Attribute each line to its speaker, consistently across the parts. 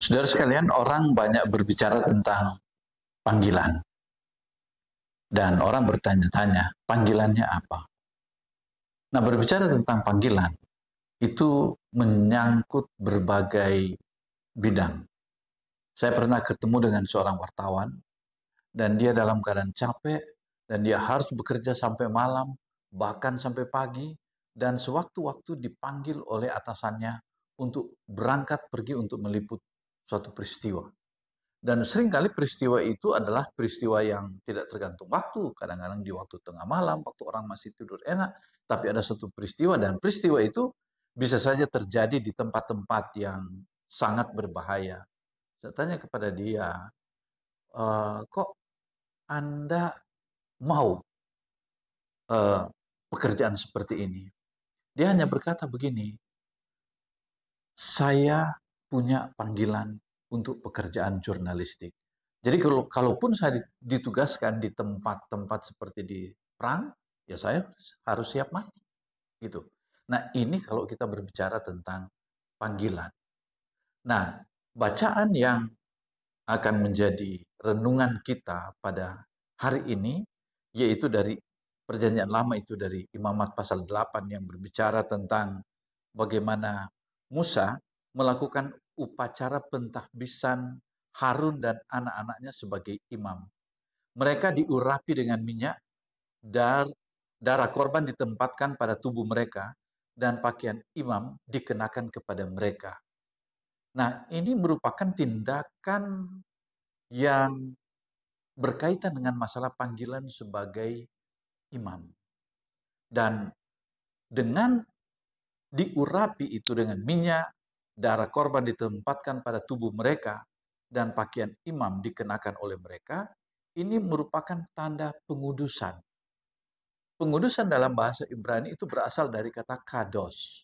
Speaker 1: Saudara sekalian, orang banyak berbicara tentang panggilan. Dan orang bertanya-tanya, panggilannya apa? Nah, berbicara tentang panggilan, itu menyangkut berbagai bidang. Saya pernah ketemu dengan seorang wartawan, dan dia dalam keadaan capek, dan dia harus bekerja sampai malam, bahkan sampai pagi, dan sewaktu-waktu dipanggil oleh atasannya untuk berangkat pergi untuk meliput suatu peristiwa. Dan seringkali peristiwa itu adalah peristiwa yang tidak tergantung waktu. Kadang-kadang di waktu tengah malam, waktu orang masih tidur enak. Tapi ada satu peristiwa, dan peristiwa itu bisa saja terjadi di tempat-tempat yang sangat berbahaya. Saya tanya kepada dia, kok Anda mau pekerjaan seperti ini? Dia hanya berkata begini, saya punya panggilan untuk pekerjaan jurnalistik. Jadi kalaupun saya ditugaskan di tempat-tempat seperti di perang, ya saya harus siap mati. Gitu. Nah, ini kalau kita berbicara tentang panggilan. Nah, bacaan yang akan menjadi renungan kita pada hari ini, yaitu dari Perjanjian Lama, itu dari Imamat pasal 8 yang berbicara tentang bagaimana Musa melakukan upacara pentahbisan Harun dan anak-anaknya sebagai imam. Mereka diurapi dengan minyak, darah korban ditempatkan pada tubuh mereka, dan pakaian imam dikenakan kepada mereka. Nah, ini merupakan tindakan yang berkaitan dengan masalah panggilan sebagai imam. Dan dengan diurapi itu dengan minyak, darah korban ditempatkan pada tubuh mereka, dan pakaian imam dikenakan oleh mereka, ini merupakan tanda pengudusan. Pengudusan dalam bahasa Ibrani itu berasal dari kata kados.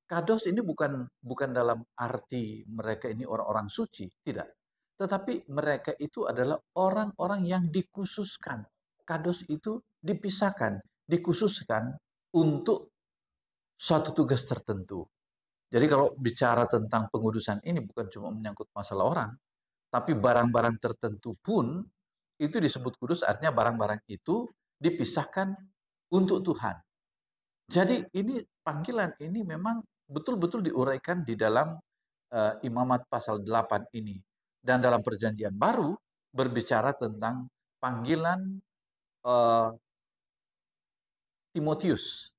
Speaker 1: Kados ini bukan dalam arti mereka ini orang-orang suci, tidak. Tetapi mereka itu adalah orang-orang yang dikhususkan. Kados itu dipisahkan, dikhususkan untuk suatu tugas tertentu. Jadi kalau bicara tentang pengudusan ini bukan cuma menyangkut masalah orang, tapi barang-barang tertentu pun itu disebut kudus, artinya barang-barang itu dipisahkan untuk Tuhan. Jadi ini panggilan ini memang betul-betul diuraikan di dalam Imamat pasal 8 ini. Dan dalam Perjanjian Baru berbicara tentang panggilan uh, Timotius.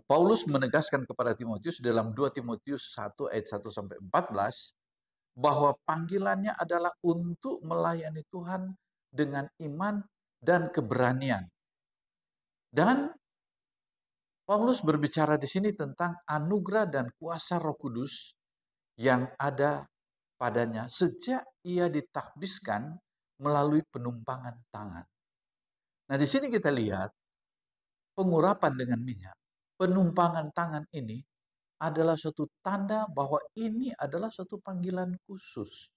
Speaker 1: Paulus menegaskan kepada Timotius dalam 2 Timotius 1 ayat 1 sampai 14 bahwa panggilannya adalah untuk melayani Tuhan dengan iman dan keberanian. Dan Paulus berbicara di sini tentang anugerah dan kuasa Roh Kudus yang ada padanya sejak ia ditakbiskan melalui penumpangan tangan. Nah, di sini kita lihat pengurapan dengan minyak, penumpangan tangan ini adalah suatu tanda bahwa ini adalah suatu panggilan khusus.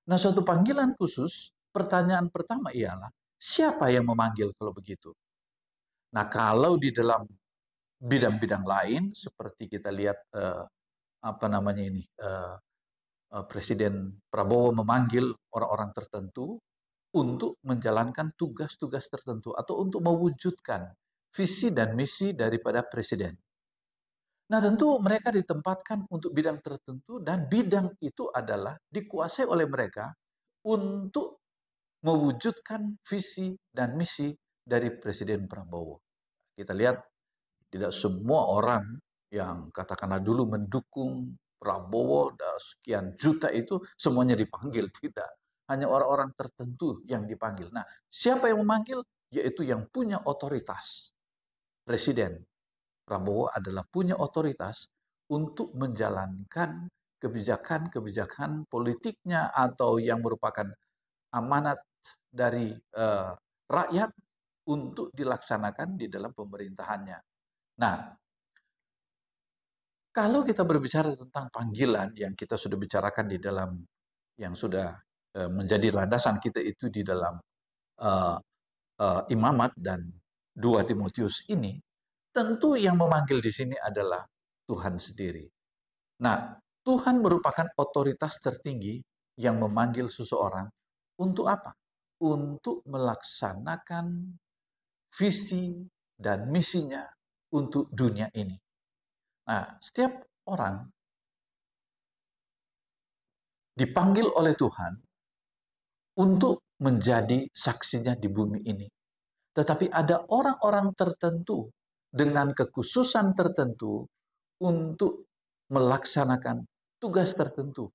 Speaker 1: Nah, suatu panggilan khusus, pertanyaan pertama ialah, siapa yang memanggil kalau begitu? Nah, kalau di dalam bidang-bidang lain, seperti kita lihat Presiden Prabowo memanggil orang-orang tertentu untuk menjalankan tugas-tugas tertentu atau untuk mewujudkan visi dan misi daripada presiden. Nah, tentu mereka ditempatkan untuk bidang tertentu dan bidang itu adalah dikuasai oleh mereka untuk mewujudkan visi dan misi dari Presiden Prabowo. Kita lihat tidak semua orang yang katakanlah dulu mendukung Prabowo dan sekian juta itu semuanya dipanggil, tidak. Hanya orang-orang tertentu yang dipanggil. Nah, siapa yang memanggil? Yaitu yang punya otoritas. Presiden Prabowo adalah punya otoritas untuk menjalankan kebijakan-kebijakan politiknya atau yang merupakan amanat dari rakyat untuk dilaksanakan di dalam pemerintahannya. Nah, kalau kita berbicara tentang panggilan yang kita sudah bicarakan di dalam yang sudah menjadi landasan kita itu di dalam Imamat dan 2 Timotius ini, tentu yang memanggil di sini adalah Tuhan sendiri. Nah, Tuhan merupakan otoritas tertinggi yang memanggil seseorang untuk apa? Untuk melaksanakan visi dan misinya untuk dunia ini. Nah, setiap orang dipanggil oleh Tuhan untuk menjadi saksinya di bumi ini. Tetapi ada orang-orang tertentu dengan kekhususan tertentu untuk melaksanakan tugas tertentu.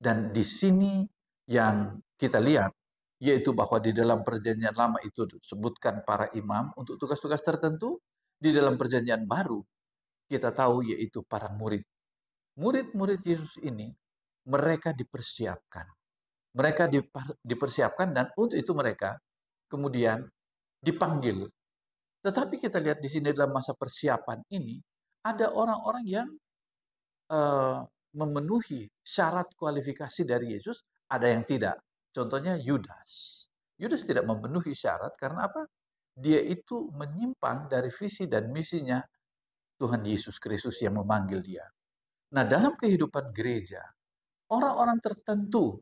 Speaker 1: Dan di sini yang kita lihat, yaitu bahwa di dalam perjanjian lama itu disebutkan para imam untuk tugas-tugas tertentu, di dalam perjanjian baru kita tahu yaitu para murid. Murid-murid Yesus ini, mereka dipersiapkan. Mereka dipersiapkan dan untuk itu mereka kemudian dipanggil. Tetapi kita lihat di sini dalam masa persiapan ini, ada orang-orang yang memenuhi syarat kualifikasi dari Yesus, ada yang tidak. Contohnya Yudas. Yudas tidak memenuhi syarat karena apa? Dia itu menyimpang dari visi dan misinya Tuhan Yesus Kristus yang memanggil dia. Nah, dalam kehidupan gereja, orang-orang tertentu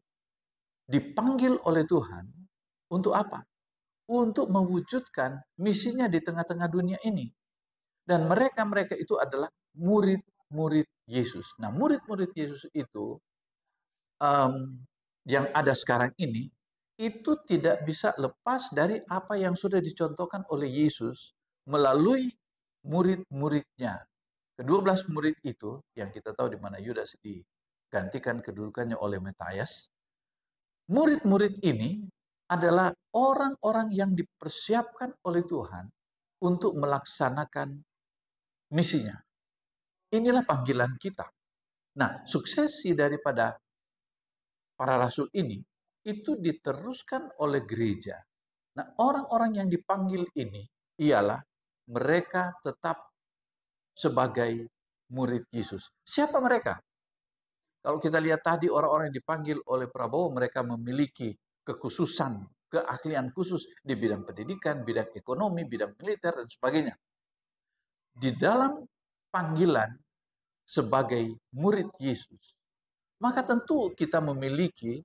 Speaker 1: dipanggil oleh Tuhan untuk apa? Untuk mewujudkan misinya di tengah-tengah dunia ini. Dan mereka-mereka itu adalah murid-murid Yesus. Nah, murid-murid Yesus itu yang ada sekarang ini, itu tidak bisa lepas dari apa yang sudah dicontohkan oleh Yesus melalui murid-muridnya. Ke-12 murid itu, yang kita tahu di mana Yudas digantikan kedudukannya oleh Matias, murid-murid ini adalah orang-orang yang dipersiapkan oleh Tuhan untuk melaksanakan misinya. Inilah panggilan kita. Nah, suksesi daripada para rasul ini itu diteruskan oleh gereja. Nah, orang-orang yang dipanggil ini ialah mereka tetap sebagai murid Yesus. Siapa mereka? Kalau kita lihat tadi orang-orang yang dipanggil oleh Prabowo, mereka memiliki kekhususan, keahlian khusus di bidang pendidikan, bidang ekonomi, bidang militer, dan sebagainya. Di dalam panggilan sebagai murid Yesus, maka tentu kita memiliki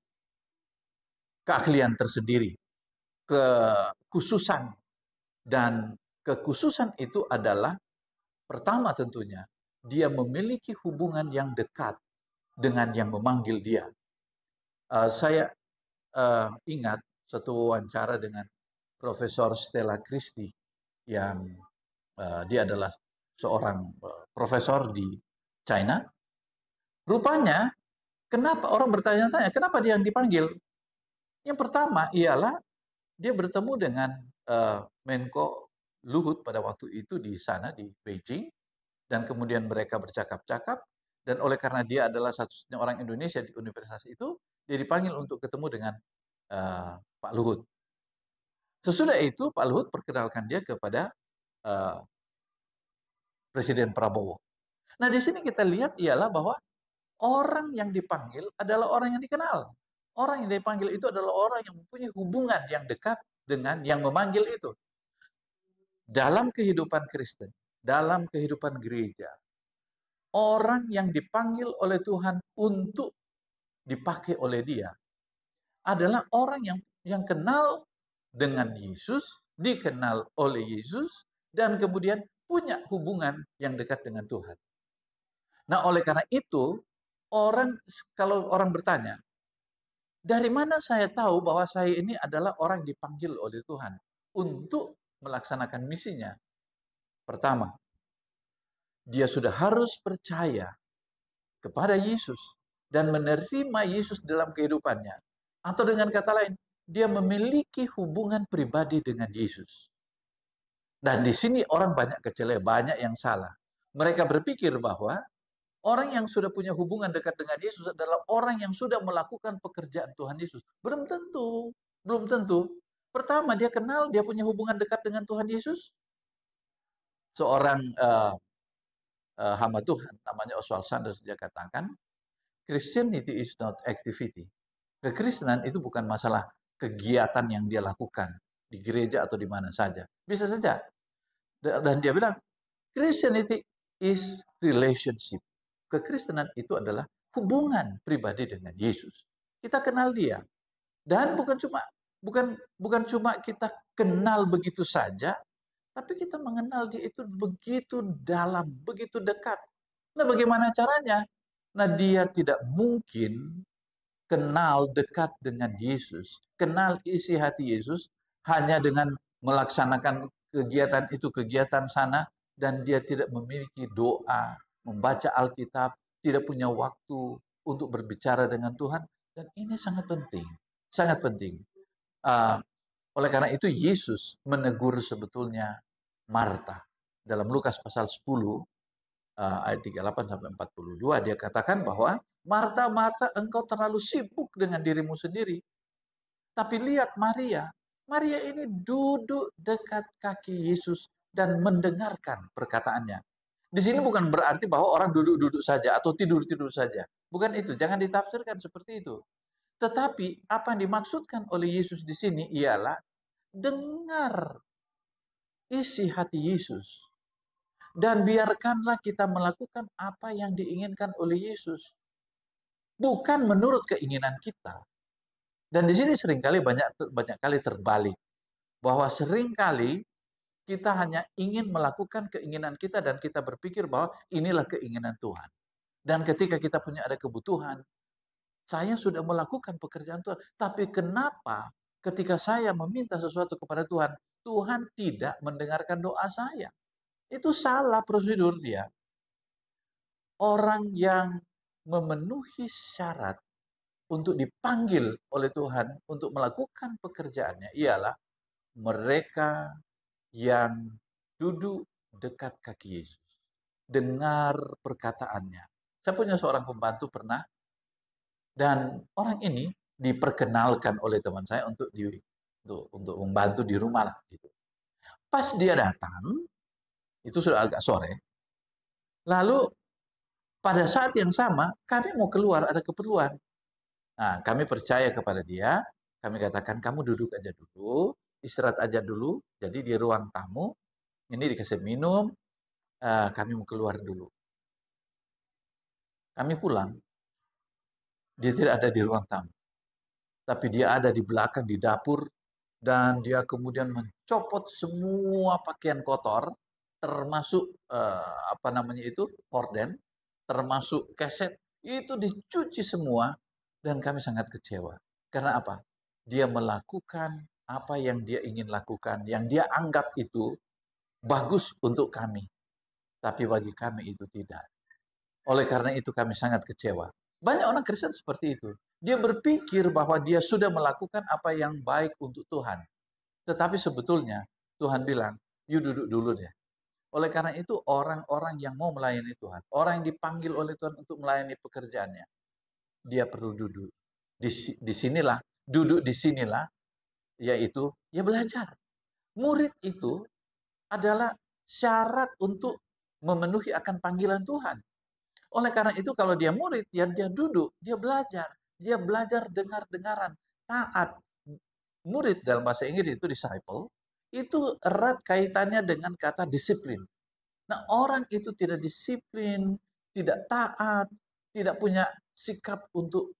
Speaker 1: keahlian tersendiri, kekhususan. Dan kekhususan itu adalah, pertama tentunya, dia memiliki hubungan yang dekat dengan yang memanggil dia. Saya ingat satu wawancara dengan Profesor Stella Christie, yang dia adalah seorang profesor di China. Rupanya, kenapa orang bertanya-tanya, kenapa dia yang dipanggil? Yang pertama ialah dia bertemu dengan Menko Luhut pada waktu itu di sana, di Beijing, dan kemudian mereka bercakap-cakap, dan oleh karena dia adalah satu-satunya orang Indonesia di universitas itu, dia dipanggil untuk ketemu dengan Pak Luhut. Sesudah itu Pak Luhut perkenalkan dia kepada Presiden Prabowo. Nah, di sini kita lihat ialah bahwa orang yang dipanggil adalah orang yang dikenal. Orang yang dipanggil itu adalah orang yang mempunyai hubungan yang dekat dengan yang memanggil itu. Dalam kehidupan Kristen, dalam kehidupan gereja, orang yang dipanggil oleh Tuhan untuk dipakai oleh dia adalah orang yang kenal dengan Yesus, dikenal oleh Yesus, dan kemudian punya hubungan yang dekat dengan Tuhan. Nah, oleh karena itu, kalau orang bertanya, dari mana saya tahu bahwa saya ini adalah orang yang dipanggil oleh Tuhan untuk melaksanakan misinya? Pertama, dia sudah harus percaya kepada Yesus dan menerima Yesus dalam kehidupannya. Atau dengan kata lain, dia memiliki hubungan pribadi dengan Yesus. Dan di sini orang banyak kecele, banyak yang salah. Mereka berpikir bahwa orang yang sudah punya hubungan dekat dengan Yesus adalah orang yang sudah melakukan pekerjaan Tuhan Yesus. Belum tentu. Belum tentu. Pertama, dia kenal, dia punya hubungan dekat dengan Tuhan Yesus. Seorang hamba Tuhan, namanya Oswald Sanders, dia katakan, Christianity is not activity. Kekristenan itu bukan masalah kegiatan yang dia lakukan di gereja atau di mana saja. Bisa saja. Dan dia bilang, Christianity is relationship. Kekristenan itu adalah hubungan pribadi dengan Yesus. Kita kenal dia. Dan bukan cuma kita kenal begitu saja, tapi kita mengenal dia itu begitu dalam, begitu dekat. Nah, bagaimana caranya? Nah, dia tidak mungkin kenal dekat dengan Yesus, kenal isi hati Yesus hanya dengan melaksanakan kegiatan itu, kegiatan sana, dan dia tidak memiliki doa, membaca Alkitab, tidak punya waktu untuk berbicara dengan Tuhan. Dan ini sangat penting, sangat penting. Uh, oleh karena itu Yesus menegur sebetulnya Marta. Dalam Lukas pasal 10, ayat 38 sampai 42, dia katakan bahwa Marta, Marta, engkau terlalu sibuk dengan dirimu sendiri. Tapi lihat Maria. Maria ini duduk dekat kaki Yesus dan mendengarkan perkataannya. Di sini bukan berarti bahwa orang duduk-duduk saja atau tidur-tidur saja. Bukan itu, jangan ditafsirkan seperti itu. Tetapi apa yang dimaksudkan oleh Yesus di sini ialah dengar isi hati Yesus. Dan biarkanlah kita melakukan apa yang diinginkan oleh Yesus. Bukan menurut keinginan kita. Dan di sini seringkali banyak kali terbalik. Bahwa seringkali kita hanya ingin melakukan keinginan kita dan kita berpikir bahwa inilah keinginan Tuhan. Dan ketika kita punya ada kebutuhan, saya sudah melakukan pekerjaan Tuhan. Tapi kenapa ketika saya meminta sesuatu kepada Tuhan, Tuhan tidak mendengarkan doa saya? Itu salah prosedur dia. Orang yang memenuhi syarat untuk dipanggil oleh Tuhan untuk melakukan pekerjaannya ialah mereka yang duduk dekat kaki Yesus. Dengar perkataannya. Saya punya seorang pembantu pernah, dan orang ini diperkenalkan oleh teman saya untuk membantu di rumah lah gitu. Pas dia datang, itu sudah agak sore. Lalu pada saat yang sama kami mau keluar, ada keperluan. Nah, kami percaya kepada dia, kami katakan kamu duduk aja dulu, istirahat aja dulu. Jadi di ruang tamu ini dikasih minum, kami mau keluar dulu. Kami pulang, dia tidak ada di ruang tamu. Tapi dia ada di belakang di dapur, dan dia kemudian mencopot semua pakaian kotor, termasuk horden, termasuk keset, itu dicuci semua, dan kami sangat kecewa. Karena apa? Dia melakukan apa yang dia ingin lakukan, yang dia anggap itu bagus untuk kami. Tapi bagi kami itu tidak. Oleh karena itu kami sangat kecewa. Banyak orang Kristen seperti itu. Dia berpikir bahwa dia sudah melakukan apa yang baik untuk Tuhan. Tetapi sebetulnya Tuhan bilang, you duduk dulu deh. Oleh karena itu orang-orang yang mau melayani Tuhan, orang yang dipanggil oleh Tuhan untuk melayani pekerjaannya, dia perlu duduk. Duduk di sinilah, yaitu ya belajar. Murid itu adalah syarat untuk memenuhi akan panggilan Tuhan. Oleh karena itu kalau dia murid, ya dia duduk, dia belajar dengar-dengaran, taat. Murid dalam bahasa Inggris itu disciple, itu erat kaitannya dengan kata disiplin. Nah, orang itu tidak disiplin, tidak taat, tidak punya sikap untuk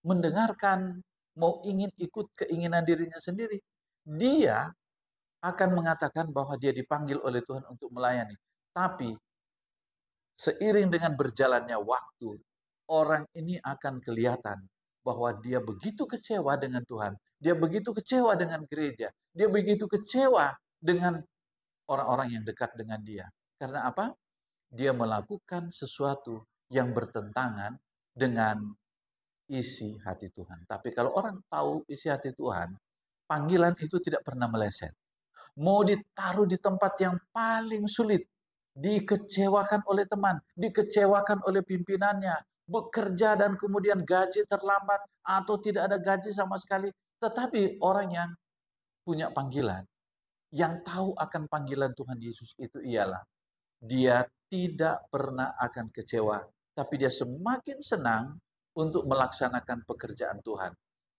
Speaker 1: mendengarkan, mau ingin ikut keinginan dirinya sendiri, dia akan mengatakan bahwa dia dipanggil oleh Tuhan untuk melayani. Tapi seiring dengan berjalannya waktu, orang ini akan kelihatan bahwa dia begitu kecewa dengan Tuhan, dia begitu kecewa dengan gereja, dia begitu kecewa dengan orang-orang yang dekat dengan dia. Karena apa? Dia melakukan sesuatu yang bertentangan dengan isi hati Tuhan. Tapi kalau orang tahu isi hati Tuhan, panggilan itu tidak pernah meleset. Mau ditaruh di tempat yang paling sulit, dikecewakan oleh teman, dikecewakan oleh pimpinannya, bekerja dan kemudian gaji terlambat atau tidak ada gaji sama sekali. Tetapi orang yang punya panggilan, yang tahu akan panggilan Tuhan Yesus itu ialah dia tidak pernah akan kecewa, tapi dia semakin senang untuk melaksanakan pekerjaan Tuhan.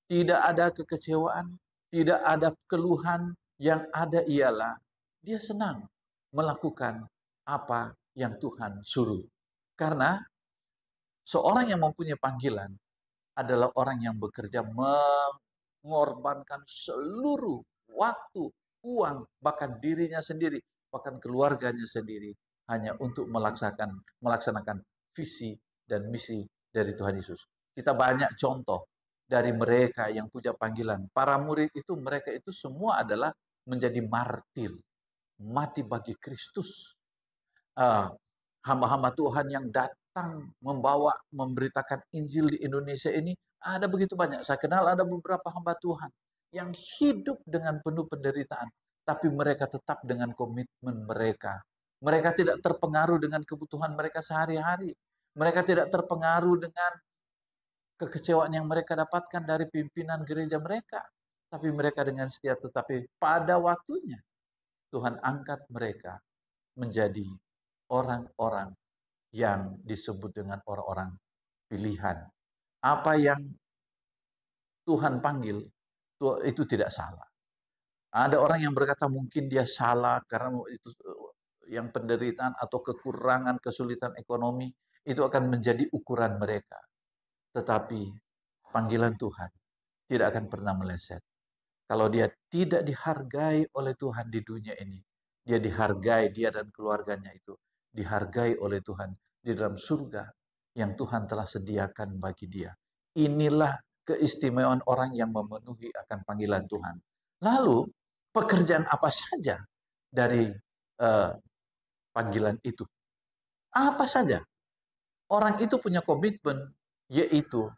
Speaker 1: Tidak ada kekecewaan, tidak ada keluhan, yang ada ialah dia senang melakukan apa yang Tuhan suruh. Karena Seorang yang mempunyai panggilan adalah orang yang bekerja mengorbankan seluruh waktu, uang, bahkan dirinya sendiri, bahkan keluarganya sendiri, hanya untuk melaksanakan visi dan misi dari Tuhan Yesus. Kita banyak contoh dari mereka yang punya panggilan. Para murid itu, mereka itu semua adalah menjadi martir, mati bagi Kristus. Hamba-hamba Tuhan yang datang memberitakan Injil di Indonesia ini ada begitu banyak. Saya kenal ada beberapa hamba Tuhan yang hidup dengan penuh penderitaan, tapi mereka tetap dengan komitmen mereka. Mereka tidak terpengaruh dengan kebutuhan mereka sehari-hari. Mereka tidak terpengaruh dengan kekecewaan yang mereka dapatkan dari pimpinan gereja mereka. Tapi mereka dengan setia, tetapi pada waktunya Tuhan angkat mereka menjadi orang-orang yang disebut dengan orang-orang pilihan. Apa yang Tuhan panggil, itu tidak salah. Ada orang yang berkata mungkin dia salah karena itu yang penderitaan atau kekurangan, kesulitan ekonomi, itu akan menjadi ukuran mereka. Tetapi panggilan Tuhan tidak akan pernah meleset. Kalau dia tidak dihargai oleh Tuhan di dunia ini, dia dihargai, dia dan keluarganya itu dihargai oleh Tuhan di dalam surga yang Tuhan telah sediakan bagi dia. Inilah keistimewaan orang yang memenuhi akan panggilan Tuhan. Lalu, pekerjaan apa saja dari panggilan itu? Apa saja? Orang itu punya komitmen, yaitu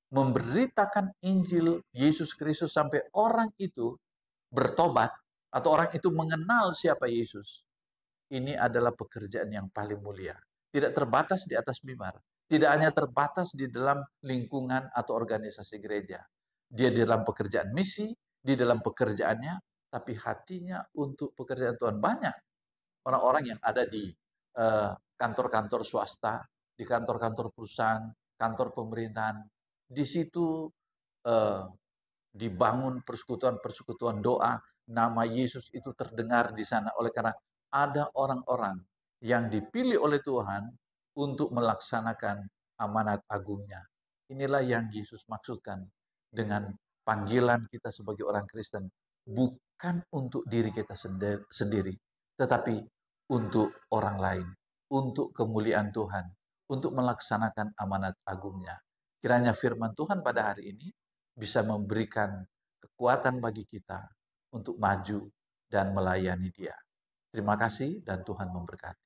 Speaker 1: memberitakan Injil Yesus Kristus sampai orang itu bertobat atau orang itu mengenal siapa Yesus. Ini adalah pekerjaan yang paling mulia. Tidak terbatas di atas mimbar. Tidak hanya terbatas di dalam lingkungan atau organisasi gereja. Dia di dalam pekerjaan misi, di dalam pekerjaannya, tapi hatinya untuk pekerjaan Tuhan. Banyak orang-orang yang ada di kantor-kantor swasta, di kantor-kantor perusahaan, kantor pemerintahan. Di situ dibangun persekutuan-persekutuan doa, nama Yesus itu terdengar di sana. Oleh karena ada orang-orang yang dipilih oleh Tuhan untuk melaksanakan amanat agungnya. Inilah yang Yesus maksudkan dengan panggilan kita sebagai orang Kristen. Bukan untuk diri kita sendiri, tetapi untuk orang lain, untuk kemuliaan Tuhan, untuk melaksanakan amanat agungnya. Kiranya firman Tuhan pada hari ini bisa memberikan kekuatan bagi kita untuk maju dan melayani Dia. Terima kasih dan Tuhan memberkati.